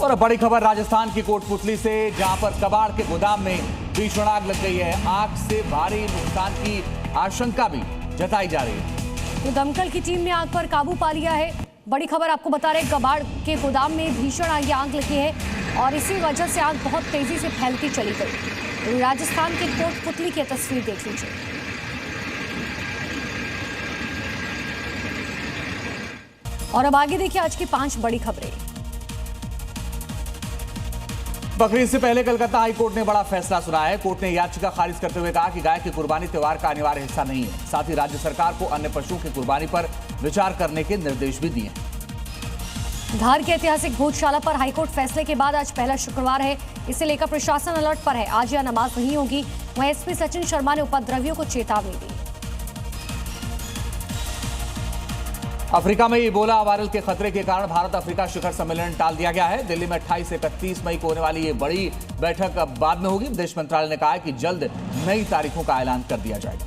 और अब बड़ी खबर राजस्थान की कोटपुतली से, जहां पर कबाड़ के गोदाम में भीषण आग लग गई है। आग से भारी नुकसान की आशंका भी जताई जा रही है। तो दमकल की टीम ने आग पर काबू पा लिया है। बड़ी खबर आपको बता रहे, कबाड़ के गोदाम में भीषण आग लगी है और इसी वजह से आग बहुत तेजी से फैलती चली गई। राजस्थान के कोटपुतली की तस्वीर देख लीजिए। और अब आगे देखिए आज की 5 बड़ी खबरें। बकरीद से पहले कलकत्ता हाई कोर्ट ने बड़ा फैसला सुनाया है। कोर्ट ने याचिका खारिज करते हुए कहा कि गाय की कुर्बानी त्योहार का अनिवार्य हिस्सा नहीं है। साथ ही राज्य सरकार को अन्य पशुओं की कुर्बानी पर विचार करने के निर्देश भी दिए हैं। धार के ऐतिहासिक भोजशाला पर हाईकोर्ट फैसले के बाद आज पहला शुक्रवार है, इसे लेकर प्रशासन अलर्ट पर है। आज यह नमाज नहीं होगी। वहीं एसपी सचिन शर्मा ने उपद्रवियों को चेतावनी दी। अफ्रीका में इबोला वायरल के खतरे के कारण भारत अफ्रीका शिखर सम्मेलन टाल दिया गया है। दिल्ली में 28 से 31 मई को होने वाली ये बड़ी बैठक अब बाद में होगी। विदेश मंत्रालय ने कहा है कि जल्द नई तारीखों का ऐलान कर दिया जाएगा।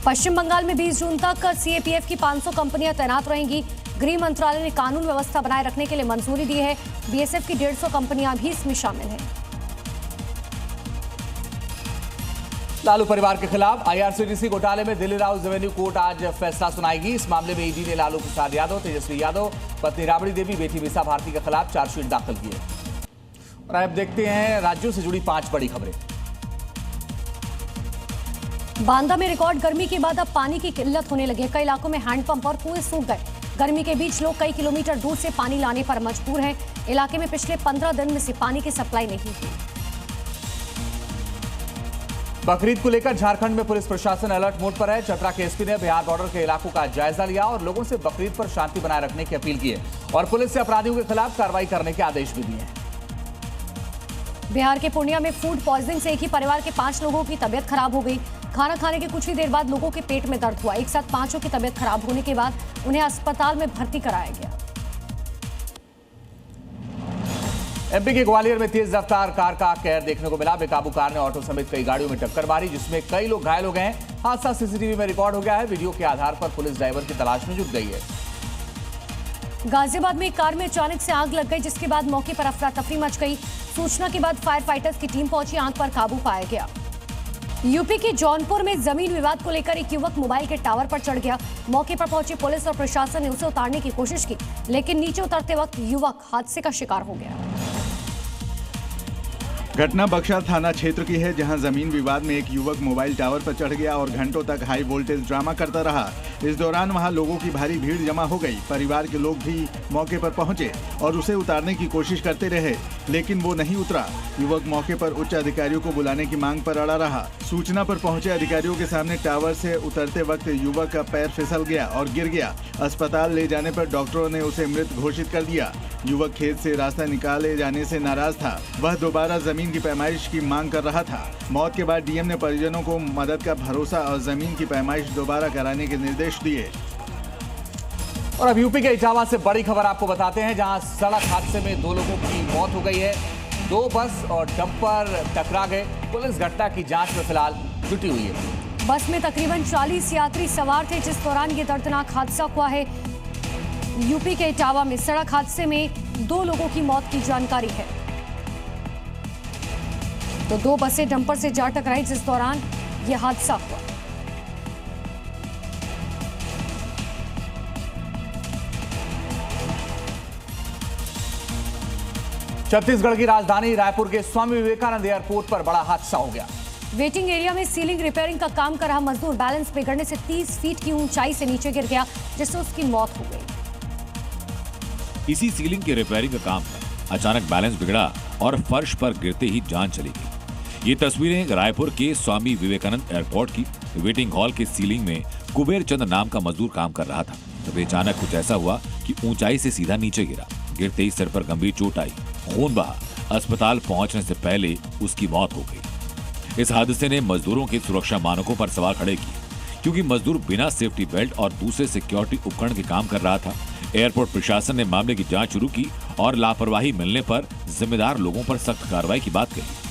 पश्चिम बंगाल में 20 जून तक सीएपीएफ की 500 कंपनियां तैनात रहेंगी। गृह मंत्रालय ने कानून व्यवस्था बनाए रखने के लिए मंजूरी दी है। बीएसएफ की 150 कंपनियां भी इसमें शामिल हैं। लालू परिवार के खिलाफ आईआरसीटीसी घोटाले में दिल्ली राउस रेवेन्यू कोर्ट आज फैसला सुनाएगी। इस मामले में ईडी ने लालू प्रसाद यादव, तेजस्वी यादव, पत्नी राबड़ी देवी, बेटी मीसा भारती के खिलाफ चार्जशीट दाखिल की है। और अब देखते हैं राज्यों से जुड़ी 5 बड़ी खबरें। बांदा में रिकॉर्ड गर्मी के बाद अब पानी की किल्लत होने लगी है। कई इलाकों में हैंडपंप और कुएं सूख गए। गर्मी के बीच लोग कई किलोमीटर दूर से पानी लाने पर मजबूर हैं। इलाके में पिछले 15 दिन में से पानी की सप्लाई नहीं हुई। बकरीद को लेकर झारखंड में पुलिस प्रशासन अलर्ट मोड पर है। चतरा के एसपी ने बिहार बॉर्डर के इलाकों का जायजा लिया और लोगों से बकरीद पर शांति बनाए रखने की अपील की है और पुलिस से अपराधियों के खिलाफ कार्रवाई करने के आदेश भी दिए हैं। बिहार के पूर्णिया में फूड पॉइजनिंग से एक ही परिवार के 5 लोगों की तबियत खराब हो गई। खाना खाने के कुछ ही देर बाद लोगों के पेट में दर्द हुआ। एक साथ 5 की तबियत खराब होने के बाद उन्हें अस्पताल में भर्ती कराया गया। एमपी के ग्वालियर में तेज रफ्तार कार का कहर देखने को मिला। बेकाबू कार ने ऑटो समेत कई गाड़ियों में टक्कर मारी, जिसमें कई लोग घायल हो गए हैं। हादसा सीसीटीवी में रिकॉर्ड हो गया है। वीडियो के आधार पर पुलिस ड्राइवर की तलाश में जुट गई है। गाजियाबाद में एक कार में अचानक से आग लग गई, जिसके बाद मौके पर अफरा तफरी मच गई। सूचना के बाद फायर फाइटर्स की टीम पहुंची। आग पर काबू पाया गया। यूपी के जौनपुर में जमीन विवाद को लेकर एक युवक मोबाइल के टावर पर चढ़ गया। मौके पर पहुंची पुलिस और प्रशासन ने उसे उतारने की कोशिश की, लेकिन नीचे उतरते वक्त युवक हादसे का शिकार हो गया। घटना बक्सर थाना क्षेत्र की है, जहां जमीन विवाद में एक युवक मोबाइल टावर पर चढ़ गया और घंटों तक हाई वोल्टेज ड्रामा करता रहा। इस दौरान वहां लोगों की भारी भीड़ जमा हो गई। परिवार के लोग भी मौके पर पहुंचे और उसे उतारने की कोशिश करते रहे, लेकिन वो नहीं उतरा। युवक मौके पर उच्च अधिकारियों को बुलाने की मांग पर अड़ा रहा। सूचना पर पहुंचे अधिकारियों के सामने टावर से उतरते वक्त युवक का पैर फिसल गया और गिर गया। अस्पताल ले जाने पर डॉक्टरों ने उसे मृत घोषित कर दिया। युवक खेत से रास्ता निकाले जाने से नाराज था। वह दोबारा जमीन की पैमाइश की मांग कर रहा था। मौत के बाद डीएम ने परिजनों को मदद का भरोसा और जमीन की पैमाइश दोबारा कराने के निर्देश दिए। और अब यूपी के इटावा से बड़ी खबर आपको बताते हैं, जहां सड़क हादसे में 2 लोगों की मौत हो गई है। 2 बस और डंपर टकरा गए। पुलिस घटना की जांच में फिलहाल जुटी हुई है। बस में तकरीबन 40 यात्री सवार थे, जिस दौरान ये दर्दनाक हादसा हुआ है। यूपी के इटावा में सड़क हादसे में 2 लोगों की मौत की जानकारी है। तो 2 बसें डंपर से जा टकराई, जिस दौरान यह हादसा हुआ। छत्तीसगढ़ की राजधानी रायपुर के स्वामी विवेकानंद एयरपोर्ट पर बड़ा हादसा हो गया। वेटिंग एरिया में सीलिंग रिपेयरिंग का काम कर रहा मजदूर बैलेंस बिगड़ने से 30 फीट की ऊंचाई से नीचे गिर गया, जिससे उसकी मौत हो गई। इसी सीलिंग के रिपेयरिंग का काम था। अचानक बैलेंस बिगड़ा और फर्श पर गिरते ही जान चली गई। ये तस्वीरें रायपुर के स्वामी विवेकानंद एयरपोर्ट की। वेटिंग हॉल के सीलिंग में कुबेर चंद नाम का मजदूर काम कर रहा था। तभी अचानक कुछ ऐसा हुआ कि ऊंचाई से सीधा नीचे गिरा। गिरते ही सिर पर गंभीर चोट आई, खून बहा। अस्पताल पहुंचने से पहले उसकी मौत हो गई। इस हादसे ने मजदूरों के सुरक्षा मानकों पर सवाल खड़े किए, क्योंकि मजदूर बिना सेफ्टी बेल्ट और दूसरे सिक्योरिटी उपकरण के काम कर रहा था। एयरपोर्ट प्रशासन ने मामले की जांच शुरू की और लापरवाही मिलने पर जिम्मेदार लोगों पर सख्त कार्रवाई की बात कही।